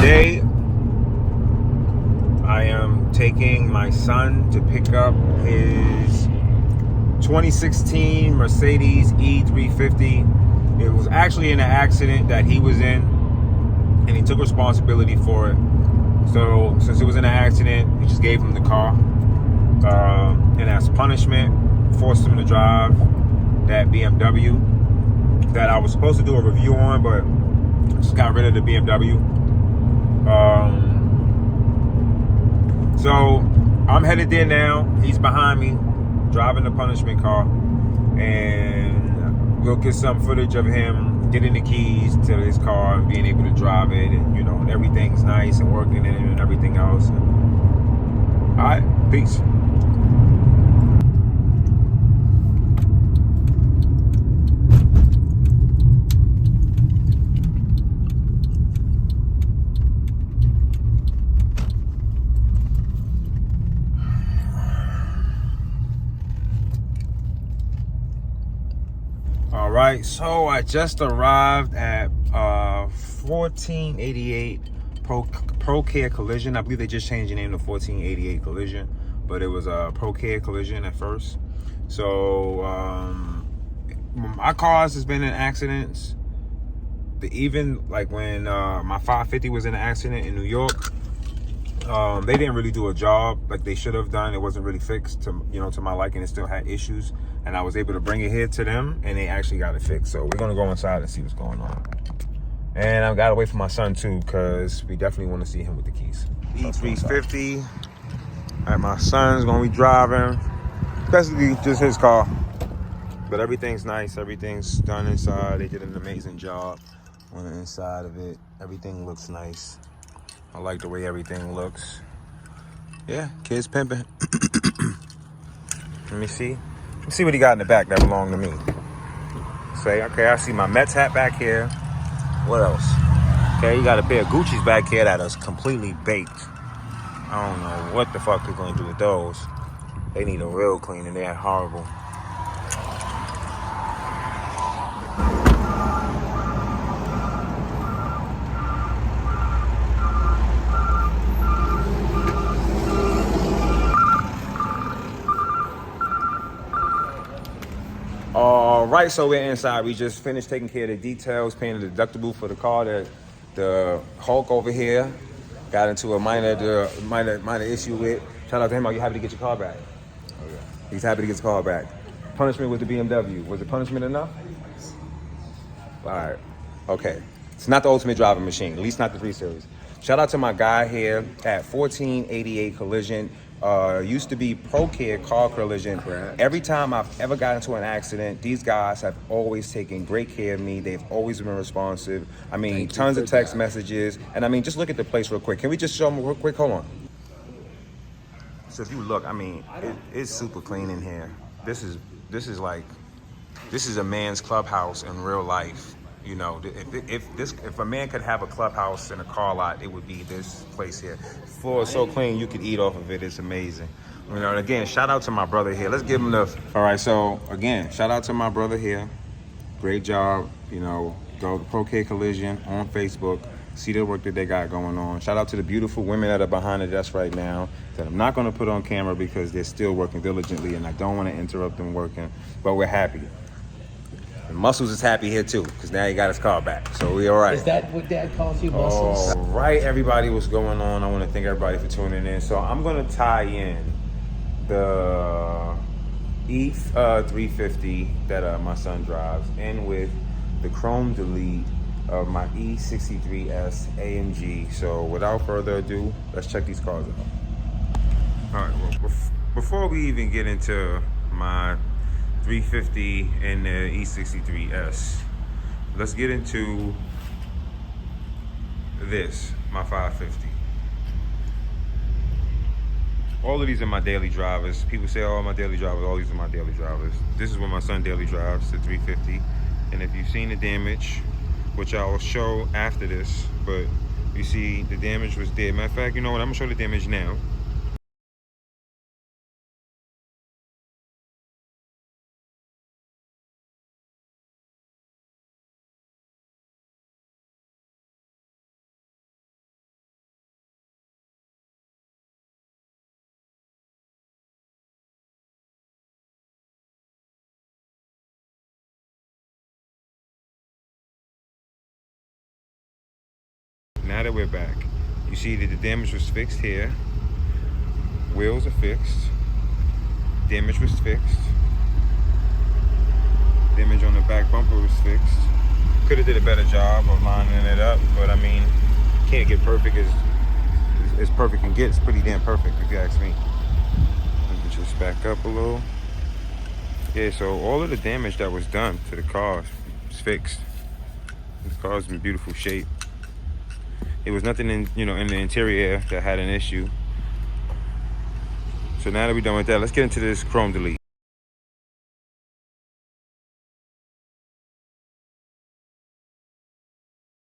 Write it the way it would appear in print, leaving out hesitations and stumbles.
today I am taking my son to pick up his 2016 Mercedes E350. It was actually in an accident that he was in, and he took responsibility for it. So since it was in an accident, we just gave him the car, and as punishment, forced him to drive that BMW that I was supposed to do a review on, but just got rid of the BMW. So I'm headed there now. He's behind me, driving the punishment car, and we'll get some footage of him getting the keys to his car and being able to drive it, and and everything's nice and working in it and everything else. All right, peace. All right, so I just arrived at 1488 Pro Care Collision. I believe they just changed the name to 1488 Collision, but it was a Pro Care Collision at first. So my cars has been in accidents. Even like when my 550 was in an accident in New York, they didn't really do a job like they should have done. It wasn't really fixed to my liking. It still had issues, and I was able to bring it here to them, and they actually got it fixed. So we're gonna go inside and see what's going on. And I've got to wait for my son too, because we definitely want to see him with the keys. E350. All right, my son's gonna be driving, basically just his car, but everything's nice. Everything's done inside. They did an amazing job on the inside of it. Everything looks nice. I like the way everything looks. Yeah, kids pimping. Let me see. Let me see what he got in the back that belonged to me. Say, okay, I see my Mets hat back here. What else? Okay, you got a pair of Gucci's back here that is completely baked. I don't know what the fuck they're gonna do with those. They need a real cleaning. They're horrible. All right, so we're inside. We just finished taking care of the details, paying the deductible for the car. The Hulk over here got into a minor issue with. Shout out to him. Are you happy to get your car back? Okay. He's happy to get his car back. Punishment with the BMW. Was the punishment enough? All right. Okay. It's not the ultimate driving machine, at least not the 3 Series. Shout out to my guy here at 1488 Collision. Used to be Pro Care Car Collision. Correct. Every time I've ever got into an accident, these guys have always taken great care of me. They've always been responsive. I mean, tons of text messages. And I mean, just look at the place real quick. Can we just show them real quick? Hold on. So if you look, I mean, it's super clean in here. This is a man's clubhouse in real life. If a man could have a clubhouse in a car lot, it would be this place here. The floor is so clean, you could eat off of it. It's amazing. And again, shout out to my brother here. Let's give him the. All right, so again, shout out to my brother here. Great job. Go to Pro Care Collision on Facebook. See the work that they got going on. Shout out to the beautiful women that are behind the desk right now that I'm not going to put on camera because they're still working diligently, and I don't want to interrupt them working. But we're happy. And Muscles is happy here too, because now he got his car back. So we all right. Is that what Dad calls you, Muscles? All right, everybody, what's going on? I want to thank everybody for tuning in. So I'm going to tie in the E350 that my son drives in with the chrome delete of my E63S AMG. So without further ado, let's check these cars out. All right, well, before we even get into my 350 and the E63S, let's get into this, my 550. All of these are my daily drivers. People say, oh, my daily drivers, all these are my daily drivers. This is what my son daily drives, the 350. And if you've seen the damage, which I will show after this, but you see the damage was there. Matter of fact, you know what, I'm gonna show the damage now. that we're back, you see that the damage was fixed here. Wheels are fixed. Damage was fixed. Damage on the back bumper was fixed. Could have did a better job of lining it up, but I mean, can't get perfect as perfect can get. It's pretty damn perfect if you ask me. Let me just back up a little. Yeah, so all of the damage that was done to the car is fixed. The car's in beautiful shape. It was nothing in the interior that had an issue. So now that we're done with that, let's get into this chrome delete.